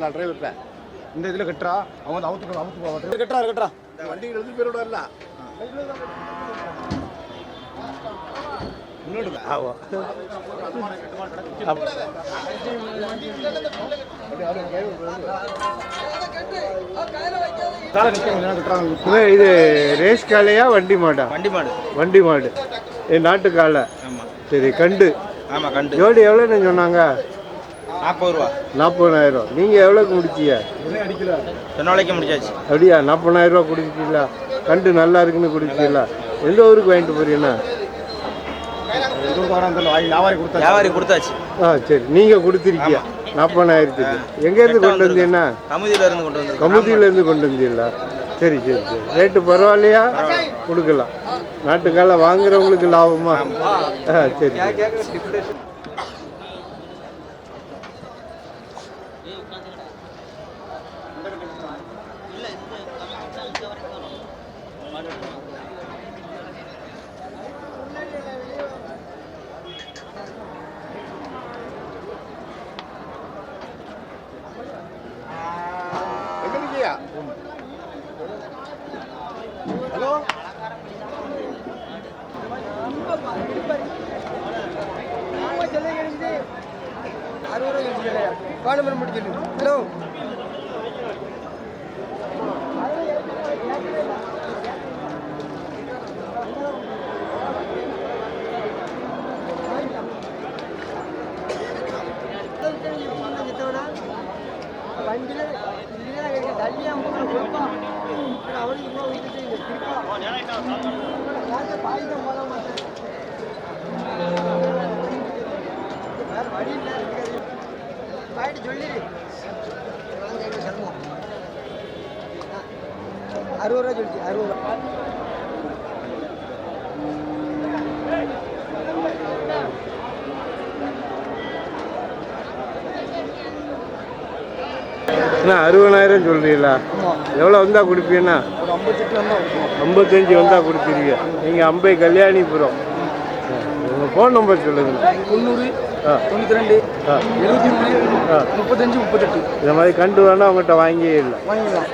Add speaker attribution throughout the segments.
Speaker 1: கேட்கலாம்ல டிரைவர்கிட்ட.
Speaker 2: இந்த இதில் கட்டுறா அவங்க அவுத்து போவாங்க. கட்டுறா
Speaker 1: வண்டிகள் வந்து பேரோட இல்லை முன்னோடுங்க.
Speaker 3: இது ரேஸ் காலையா வண்டி மாடா? வண்டி மாடு. நாட்டு காலை. சரி. கண்டு.
Speaker 4: ஆமாம் கண்டு.
Speaker 3: ஜோடி எவ்வளோன்னு சொன்னாங்க?
Speaker 4: 40 ரூபா.
Speaker 3: 40,000. நீங்கள் எவ்வளோக்கு முடிச்சிய?
Speaker 4: சொன்ன விலைக்கு முடிச்சாச்சு.
Speaker 3: அப்படியா? 40,000 ரூபா கொடுத்துட்டீங்களா? கண்டு நல்லா இருக்குன்னு கொடுத்தீங்களா? எந்த ஊருக்கு வாங்கிட்டு போறீங்கன்னா?
Speaker 4: வியாபாரி கொடுத்தாச்சு.
Speaker 3: சரி. நீங்கள் கொடுத்துருக்கீங்க 40,000க்கு. எங்கேருந்து கொண்டு வந்தீங்கன்னா? கமுதியிலேருந்து கொண்டு வந்தீங்களா? சரி சரி சரி. ரேட்டு பரவாயில்லையா? கொடுக்கலாம். நாட்டுக்கால வாங்குறவங்களுக்கு லாபமா? சரி.
Speaker 1: ஹலோ ஹலோ ₹60 சொல்லிச்சு. 60
Speaker 3: 60,000 சொல்றீங்களா? எவ்வளோ வந்தா கொடுப்பீங்கன்னா? 55 வந்தா கொடுத்துருவீங்க. நீங்கள் அம்பை கல்யாணிபுரம். உங்கள் ஃபோன் நம்பர் சொல்லுங்க.
Speaker 2: 90 92 73 35 38.
Speaker 3: இந்த மாதிரி கண்டு வேணா அவங்ககிட்ட வாங்கியே இல்லை.
Speaker 2: வாங்கிடலாம்.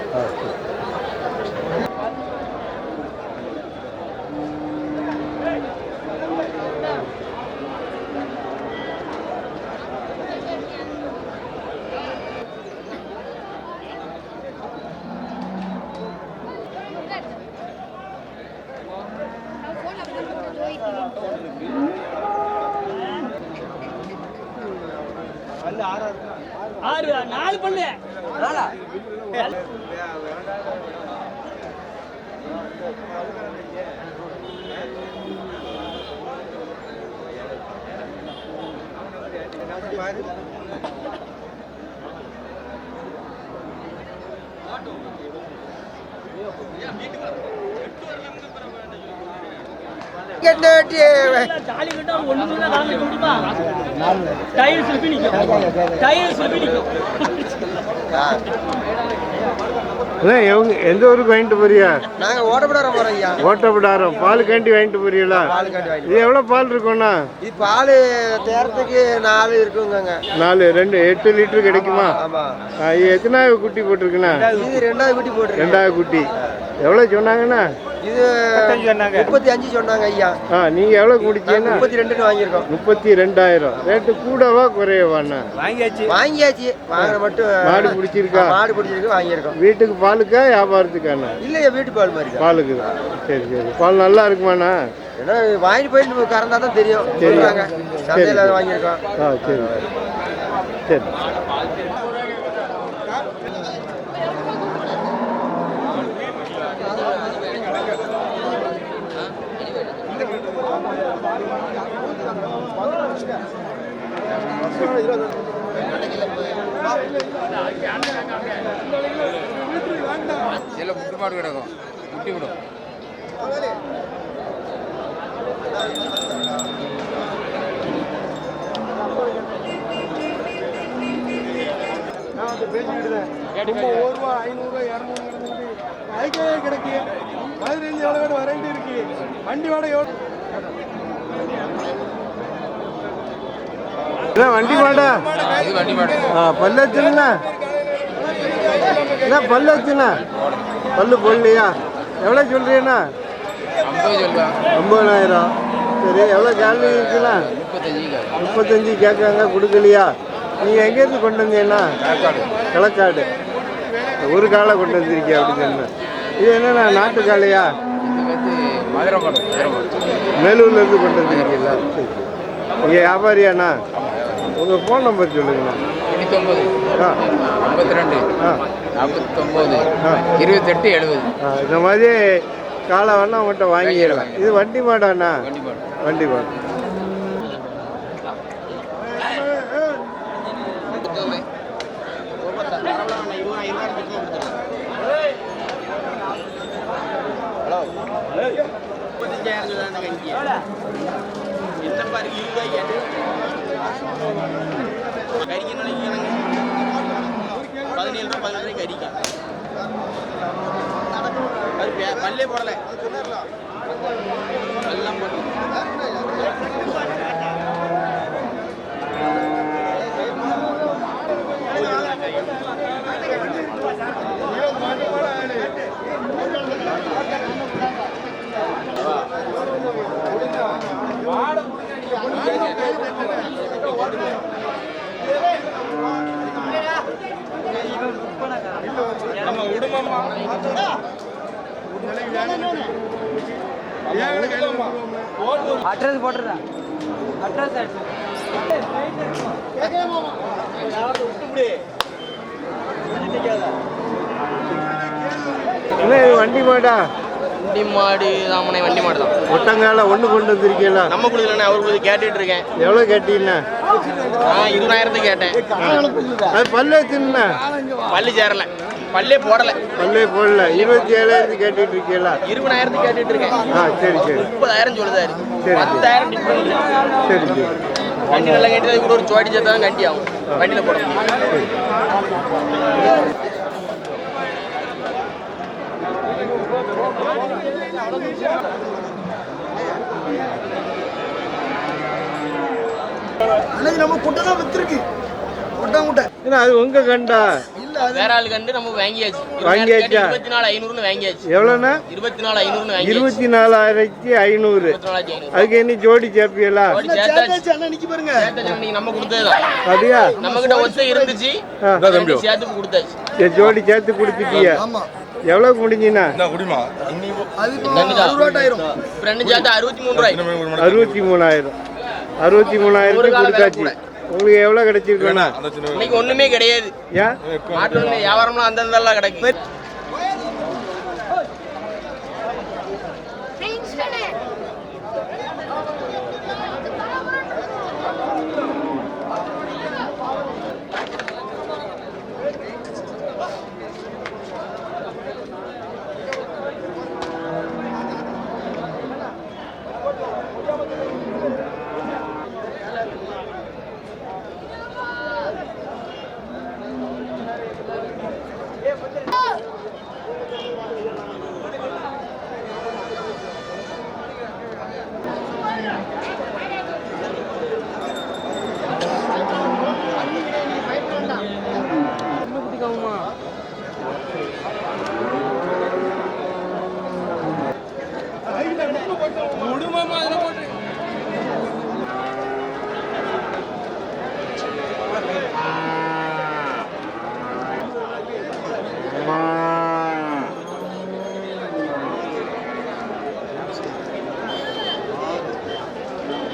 Speaker 5: ஆறு 4 பண்ணு 4
Speaker 3: எந்த ஊருக்கு வாங்கிட்டு போறியா?
Speaker 1: நாங்க ஓட்டப்படாரம் போறோம் ஐயா.
Speaker 3: ஓட்டப்படாரம். பால் கேண்டி வாங்கிட்டு போறீங்களா? இது எவ்வளவு பால் இருக்கும்னா?
Speaker 1: இது பால் தேரத்துக்கு 4 இருக்குங்க.
Speaker 3: 4 2 8 லிட்டர் கிடைக்குமா? இது எத்தனாவது குட்டி போட்டிருக்குண்ணா?
Speaker 1: இது 2வது குட்டி போட்டிருக்கு.
Speaker 3: 2வது குட்டி. எவ்வளவு சொன்னாங்கண்ணா?
Speaker 1: இது 35 சொன்னாங்க ஐயா.
Speaker 3: நீங்க எவ்வளவு குடிச்சீங்கன்னா?
Speaker 1: 32 வாங்கியிருக்கோம்.
Speaker 3: 32,000. ரேட்டு கூடவா குறையவாண்ணா?
Speaker 1: வாங்கியாச்சு. வாங்குற மட்டும்.
Speaker 3: மாடு பிடிச்சிருக்கா?
Speaker 1: மாடு பிடிச்சிருக்கு வாங்கியிருக்கோம்.
Speaker 3: வீட்டுக்கு பாலுக்கா வியாபாரத்துக்காண்ணா?
Speaker 1: இல்லையா வீட்டு பால் மாதிரி.
Speaker 3: பாலுக்கு தான். சரி சரி. பால் நல்லா இருக்குமாண்ணா?
Speaker 1: ஏன்னா வாங்கிட்டு போயிட்டு கறந்தா தான் தெரியும். சொல்றாங்க. சந்தையில் வாங்கியிருக்கோம்.
Speaker 3: சரி சரி.
Speaker 4: எல்லாம் முட்டு மாடு கிடக்கும். முட்டி விடும்.
Speaker 2: ₹100 500 200 அதுக்கே கிடைக்கு. மதுரை எவ்வளோ வரண்டி இருக்கு. வண்டி வாடகை எவ்வளோ?
Speaker 3: வண்டி மாடா?
Speaker 4: இது வண்டி மாடு.
Speaker 3: பல்லச்சுங்களா? என்ன பல்லு வச்சுண்ணா பல்லு போடலையா? எவ்வளோ சொல்கிறீண்ணா? 50,000. சரி, எவ்வளோ கேள்வி இருக்குண்ணா? 35 கேட்காங்க, கொடுக்கலையா? நீங்கள் எங்கேருந்து கொண்டு வந்தீங்கண்ணா? களக்காடு. ஒரு காலை கொண்டு வந்திருக்கியா அப்படின்னு சொன்னேன். இது என்னண்ணா, நாட்டு காலையா? மேலூர்லேருந்து கொண்டு வந்திருக்கீங்களா? சரி. நீங்கள் வியாபாரியாண்ணா? உங்கள் ஃபோன் நம்பர் சொல்லுங்கண்ணா.
Speaker 4: 52 49 28 70.
Speaker 3: இந்த மாதிரி காலை வேணா உங்கள்கிட்ட வாங்கிடலாம். இது வண்டி மாடாண்ணா? வண்டி மாடு.
Speaker 1: பல்லே போடல எல்லாம் போட்டு நம்ம உடுமம்மா அட்ரஸ் போட்டுறா. அட்ரஸ்
Speaker 3: என்ன வண்டி மாடா?
Speaker 1: வண்டி மாடு தாமனை வண்டி மாடு தான்.
Speaker 3: ஒட்டங்கால ஒன்று கொண்டு வந்திருக்கீங்களா?
Speaker 1: நம்ம கொடுக்கலண்ணே, அவருக்கு கேட்டுட்டு இருக்கேன்.
Speaker 3: எவ்வளோ கேட்டீங்கண்ணா?
Speaker 1: 20,000 கேட்டேன்.
Speaker 3: அது பல்லு வச்சுண்ணா?
Speaker 1: பல்லு சேரல, பல்லே போடல.
Speaker 3: பல்லே போடல. 27,000 கேட்டுட்டு இருக்கீங்களா?
Speaker 1: 20,000 கேட்டுட்டு இருக்கேன்.
Speaker 3: சரி சரி.
Speaker 1: 30,000 சொல்லுதாரு.
Speaker 3: சரி
Speaker 1: 10,000 டிஃபரெண்ட்.
Speaker 3: சரி சரி.
Speaker 1: வண்டி நல்லா கட்டி கூட ஒரு சோடி சேர்த்தா தான் கட்டி ஆகும். வண்டியில் போட
Speaker 2: நம்ம குட்டை தான் வித்துருக்கு. குட்டை முட்டை
Speaker 3: ஏன்னா அது உங்க கண்டா?
Speaker 1: வேற ஆள் கண்டு நம்ம வாங்கியாச்சு.
Speaker 3: 24,500
Speaker 1: வாங்கியாச்சு.
Speaker 3: எவ்வளோண்ணா?
Speaker 1: 24,500 வாங்கியாச்சு.
Speaker 3: 24,500. அதுக்கு என்ன ஜோடி சேர்ப்பியலா?
Speaker 2: நிக்க பாருங்க.
Speaker 1: நம்ம கொடுத்ததுதான்.
Speaker 3: அப்படியா?
Speaker 1: நம்ம கிட்ட ஒத்த இருந்துச்சு, சேர்த்து கொடுத்தாச்சு.
Speaker 3: ஜோடி சேர்த்து கொடுத்துட்டியா? எவ்வளவு முடிஞ்சுண்ணா?
Speaker 1: ரெண்டு சேர்த்து 63,000.
Speaker 3: 63,000. 63,000 கொடுத்தாச்சு. உங்களுக்கு எவ்வளவு கிடைச்சிருக்கா?
Speaker 1: இன்னைக்கு ஒண்ணுமே கிடையாது.
Speaker 3: ஏன்?
Speaker 1: மாட்டு வியாபாரம்லாம் அந்தந்தெல்லாம் கிடைக்கும்.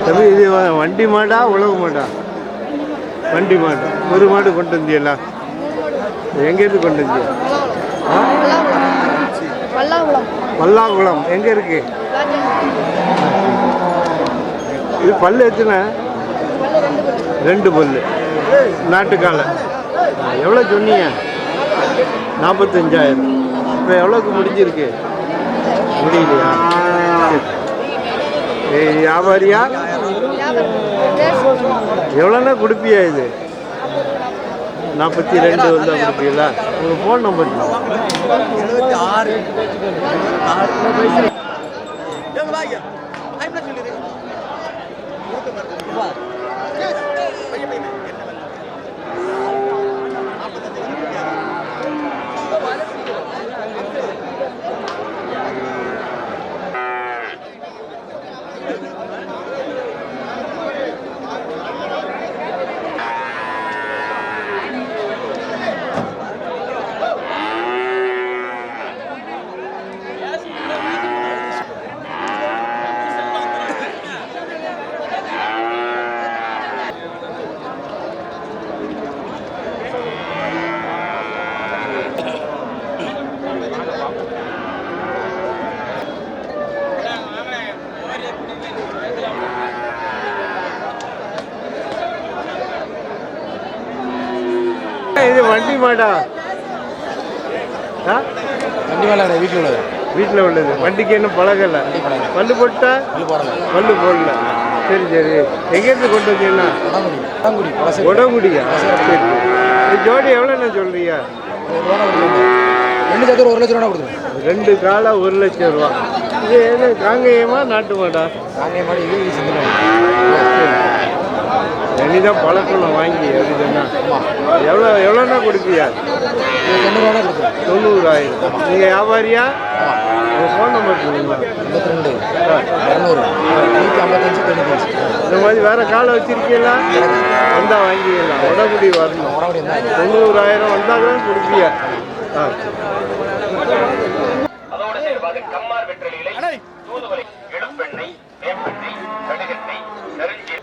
Speaker 3: தம்பி, இது வண்டி மாடா உழவு மாடா? வண்டி மாடு. ஒரு மாடு கொண்டு வந்தியலாம். எங்கேருந்து கொண்டு வந்தியா? பல்லாங்குளம். எங்கே இருக்கு இது? பல்லு எத்தனை? 2 பல்லு. நாட்டுக்காலை. எவ்வளோ சொன்னீங்க? 45,000. இப்போ எவ்வளோக்கு முடிஞ்சிருக்கு? முடியலையா? வியாபாரியா? எவ்வளோண்ணா கொடுப்பியா இது? 42 வந்தால் கொடுப்பீங்களா? உங்கள் ஃபோன் நம்பர்?
Speaker 2: 76.
Speaker 3: மாடா? ஆ
Speaker 4: வண்டி மேலே வீட்டில் உள்ளது.
Speaker 3: வீட்டில் உள்ளது. வண்டிக்கு என்ன பழகல? பல்லு போட்டா? பல்லு போடல. சரி சரி. எங்கேருந்து கொண்டு வந்தீங்கன்னா? உடங்குடியா? சரி சரி. ஜோடி எவ்வளோண்ணா சொல்றியா?
Speaker 4: 2 சேர்த்து 1 லட்சம் ரூபா கொடுத்துருங்க.
Speaker 3: 2 காலா 1 லட்சம் ரூபா. இது என்ன காங்கேயமா நாட்டு மாடா?
Speaker 4: நாங்கள் மாடி இது செஞ்சுருவோம்.
Speaker 3: இனிதான் பழக்கணும் வாங்கி அப்படின்னா. எவ்வளோண்ணா கொடுப்பியா?
Speaker 4: 90 ரூபா கொடுத்துருவோம்.
Speaker 3: 90,000. நீங்கள் வியாபாரியா? உங்கள் ஃபோன் நம்பர் சொல்லுங்களா?
Speaker 4: 52 200 155 95.
Speaker 3: இந்த மாதிரி வேறு காலை வச்சுருக்கீங்களா? வந்தால் வாங்கிக்கலாம். உடம்புடி வரணும். 90,000 வந்தால் தான் கொடுப்பியா? ஆ
Speaker 6: அதோடு சேர்வாக கம்மார் வெற்றல் இலை, தூதுவளை, இளம்பெண்ணெய், வேப்பெண்ணெய், கடுகெண்ணெய், நெருஞ்சி.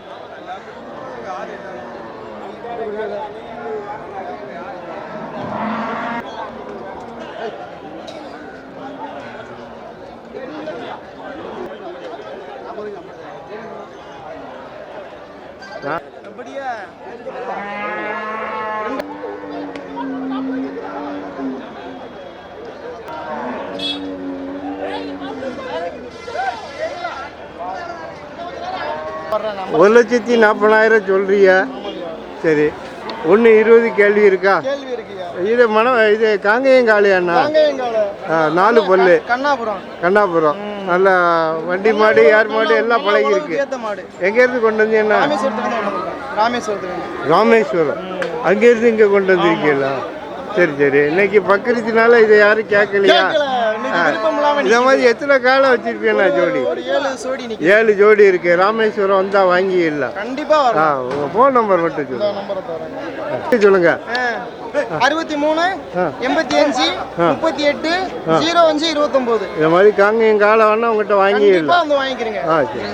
Speaker 3: ஒரு 1,40,000 சொல்றியா? சரி. 1,20 கேள்வி இருக்கா?
Speaker 2: கேள்வி இருக்குயா.
Speaker 3: இது இது காங்கேயம் காளையாண்ணா? 4 பல்லு. கண்ணாபுரம். நல்லா வண்டி மாடு யார் மாடு எல்லாம் பழகி இருக்கு. எங்கேருந்து கொண்டு வந்தீங்கன்னா? ராமேஸ்வரம். அங்கேருந்து இங்கே கொண்டு வந்திருக்கீங்களா? சரி சரி. இன்னைக்கு பக்ரீத்தினால இதை யாரும் கேட்கலையா? இந்த மாதிரி எத்தனை காலம் வச்சிருப்பீங்களா ஜோடி? 7 ஜோடி இருக்கு. ராமேஸ்வரம் வந்தா வாங்கிடலாம்.
Speaker 2: கண்டிப்பா
Speaker 3: உங்க ஃபோன் நம்பர் மட்டும் சொல்லுங்க. சொல்லுங்க.
Speaker 2: 63 85 38 05 29.
Speaker 3: இந்த மாதிரி காங்கேயம் காலம் வேணா உங்ககிட்ட வாங்கிடலாம்.
Speaker 2: வந்து வாங்கிக்கிறீங்க.
Speaker 3: சரி.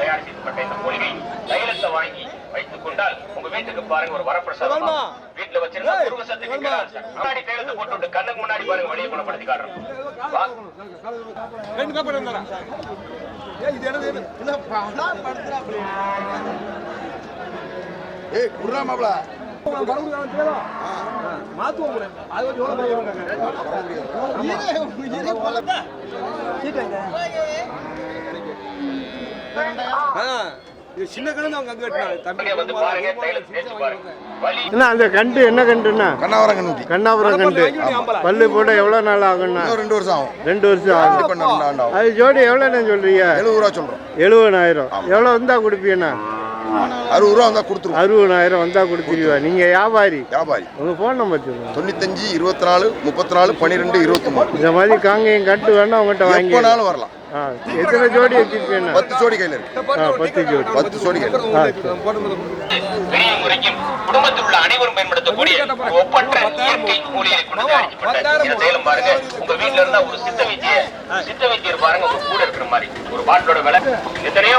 Speaker 6: தயார் செய்யப்பட்ட இந்த மூலிகை தைலத்தை வாங்கி வைத்துக் கொண்டால் உங்க வீட்டுக்கு பாருங்க ஒரு வரப்பிரசாதம். வீட்டுல வச்சிருந்தா குருவசத்துக்கு முன்னாடி தைலத்தை போட்டு கண்ணுக்கு முன்னாடி பாருங்க வெளியே குணப்படுத்தி காட்டுறோம்.
Speaker 2: சின்ன கண்ணு அவங்க அங்க
Speaker 6: வந்து பாருங்க தைலத்தை தேய்ச்சு பாருங்க.
Speaker 3: என்ன அந்த கண்டு என்ன கண்டுண்ணா? கண்ணாபுரம் கண்டு. பல்லு போட எவ்வளவு நாள் ஆகும்னா?
Speaker 4: 2 வருஷம் ஆகும்.
Speaker 3: 2 வருஷம் ஆகும். அது ஜோடி எவ்வளோண்ணா சொல்றீங்க?
Speaker 4: 70 ரூபா சொல்றோம்.
Speaker 3: 70,000. எவ்வளோ வந்தா கொடுப்பீங்கண்ணா?
Speaker 4: 60 ரூபா வந்தா கொடுத்துருவோம்.
Speaker 3: 60,000 வந்தா கொடுத்துருவா. நீங்க வியாபாரி?
Speaker 4: வியாபாரி.
Speaker 3: உங்க ஃபோன் நம்பர் சொல்லுங்க.
Speaker 4: 95 24 34 12 23.
Speaker 3: இந்த மாதிரி காங்கேயம் கட்டு வேணா உங்கள்கிட்ட வாங்கி
Speaker 4: எப்போனாலும் வரலாம்.
Speaker 3: எத்தனை ஜோடி வச்சிருக்கீங்க?
Speaker 4: 10 ஜோடி கையில் இருக்கு.
Speaker 3: 10 ஜோடி.
Speaker 4: 10 ஜோடி கையில்.
Speaker 6: பெரிய முறைக்கும் குடும்பத்தில் உள்ள அனைவரும் பயன்படுத்தக்கூடிய ஒப்பற்ற இயற்கை மூலிகை கொண்டு தயாரிக்கப்பட்ட இந்த தைலம் பாருங்க. உங்க வீட்டுல இருந்தா ஒரு சித்த வைத்தியர் பாருங்க உங்க கூட இருக்கிற மாதிரி ஒரு பாட்டிலோட விலை எத்தனையோ